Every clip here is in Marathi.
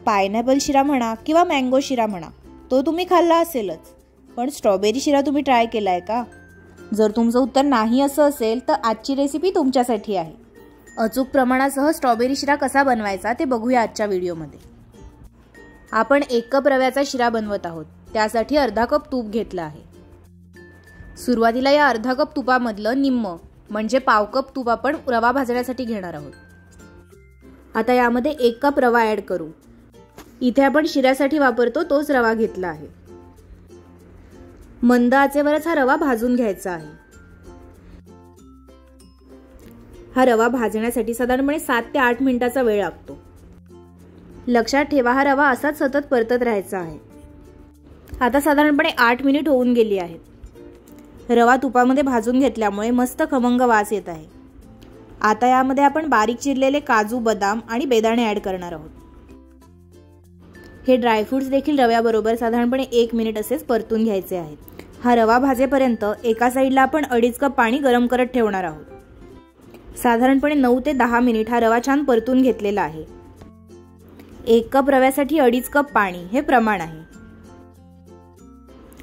पायनॅपल शिरा म्हणा किंवा मँगो शिरा म्हणा, तो तुम्ही खाल्ला असेलच, पण स्ट्रॉबेरी शिरा तुम्ही ट्राय केलाय का? जर तुमचं उत्तर नाही असं असेल तर आजची रेसिपी तुमच्यासाठी आहे। अचूक प्रमाणासह स्ट्रॉबेरी शिरा कसा बनवायचा ते बघूया आजच्या व्हिडिओमध्ये। आपण 1 कप रव्याचा शिरा बनवत आहोत, त्यासाठी अर्धा कप तूप घेतलं आहे। सुरुवातीला या अर्धा कप तुपामधलं निम्म म्हणजे पाव कप तूप आपण रवा भाजण्यासाठी घेणार आहोत। आता यामध्ये 1 कप रवा ऍड करू। इथे आपण शिऱ्यासाठी वापरतो तोच रवा घेतला आहे। मंद आचेवरच हा रवा भाजून घ्यायचा आहे। हा रवा भाजण्यासाठी साधारणपणे 7 ते 8 मिनिटाचा वेळ लागतो। लक्षात ठेवा, हा रवा असाच सतत परतत राहायचा आहे। आता साधारणपणे 8 मिनिट होऊन गेली आहेत। रवा तुपामध्ये भाजून घेतल्यामुळे मस्त खमंग वास येत आहे। आता यामध्ये आपण बारीक चिरलेले काजू, बदाम आणि बेदाणे ऍड करणार आहोत। हे ड्रायफ्रुट्स देखील रव्याबरोबर साधारणपणे 1 मिनिट असेच परतून घ्यायचे आहेत। हा रवा भाजेपर्यंत एका साईडला आपण 2.5 कप पाणी गरम करत ठेवणार आहोत। साधारणपणे 9 ते 10 मिनिट हा रवा छान परतून घेतलेला आहे। 1 कप रव्यासाठी 2.5 कप पाणी हे प्रमाण आहे।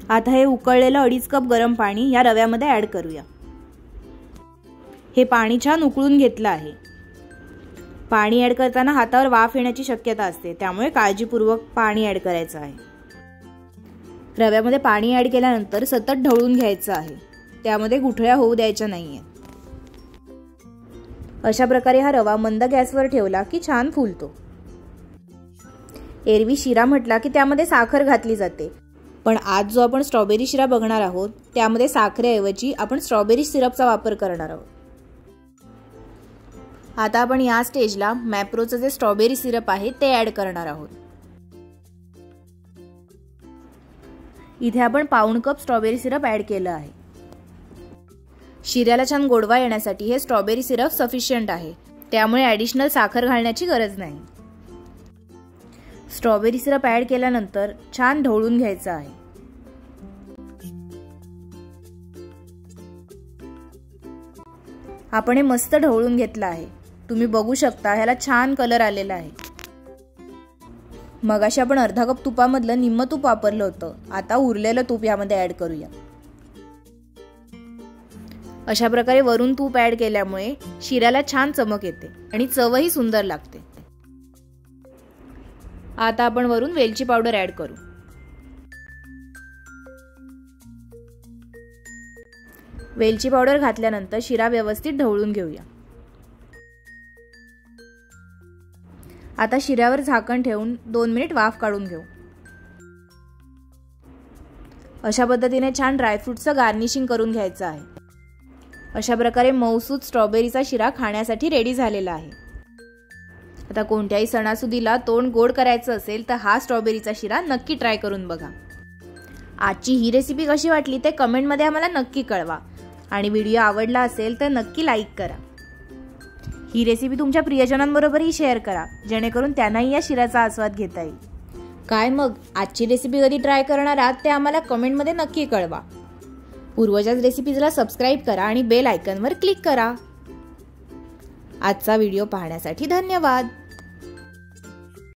आता हे उकळलेलं 2.5 कप गरम पाणी या रव्यामध्ये ऍड करूया। हे पाणी छान उकळून घेतलं आहे। पाणी ऍड करताना हातावर वाफ येण्याची शक्यता असते, त्यामुळे काळजीपूर्वक पाणी ऍड करायचं आहे। रव्यामध्ये पाणी ऍड केल्यानंतर सतत ढवळून घ्यायचं आहे, त्यामध्ये गुठळ्या होऊ द्यायच्या नाहीये। अशा प्रकारे हा रवा मंद गॅसवर ठेवला की छान फुलतो। एरवी शिरा म्हटला की त्यामध्ये साखर घातली जाते, पण आज जो आपण स्ट्रॉबेरी शिरा बघणार आहोत त्यामध्ये साखरेऐवजी आपण स्ट्रॉबेरी सिरपचा वापर करणार आहोत। आता आपण या स्टेजला मॅप्रोचं जे स्ट्रॉबेरी सिरप आहे ते ऍड करणार आहोत। इथे आपण पाऊण कप स्ट्रॉबेरी सिरप ऍड केलं आहे। शिऱ्याला छान गोडवा येण्यासाठी हे स्ट्रॉबेरी सिरप सफिशियंट आहे, त्यामुळे ॲडिशनल साखर घालण्याची गरज नाही। स्ट्रॉबेरी सिरप ऍड केल्यानंतर छान ढवळून घ्यायचं आहे। आपण हे मस्त ढवळून घेतलं आहे। तुम्ही बघू शकता ह्याला छान कलर आलेला आहे। मगाशी आपण अर्धा कप तुपामधलं निम्म तूप वापरलं होतं, आता उरलेलं तूप यामध्ये ऍड करूया। अशा प्रकारे वरून तूप ऍड केल्यामुळे शिऱ्याला छान चमक येते आणि चवही सुंदर लागते। आता आपण वरून वेलची पावडर ऍड करू। वेलची पावडर घातल्यानंतर शिरा व्यवस्थित ढवळून घेऊया। आता शिऱ्यावर झाकण ठेवून 2 मिनिट वाफ काढून घेऊ। अशा पद्धतीने छान ड्रायफ्रुट्सचं गार्निशिंग करून घ्यायचं आहे। अशा प्रकारे मऊसूद स्ट्रॉबेरीचा शिरा खाण्यासाठी रेडी झालेला आहे। आता कोणत्याही सणासुदीला तोंड गोड करायचं असेल तर हा स्ट्रॉबेरीचा शिरा नक्की ट्राय करून बघा। आजची ही रेसिपी कशी वाटली ते कमेंटमध्ये आम्हाला नक्की कळवा आणि व्हिडिओ आवडला असेल तर नक्की लाईक करा। ही रेसिपी तुमच्या प्रियजनांबरोबरही शेअर करा, जेणेकरून त्यांनाही या शिऱ्याचा आस्वाद घेता येईल। काय मग आजची रेसिपी कधी ट्राय करणार आहात ते आम्हाला कमेंटमध्ये नक्की कळवा। पूर्वजाच रेसिपीजला सबस्क्राईब करा आणि बेल आयकॉनवर क्लिक करा। आजचा व्हिडिओ पाहण्यासाठी धन्यवाद।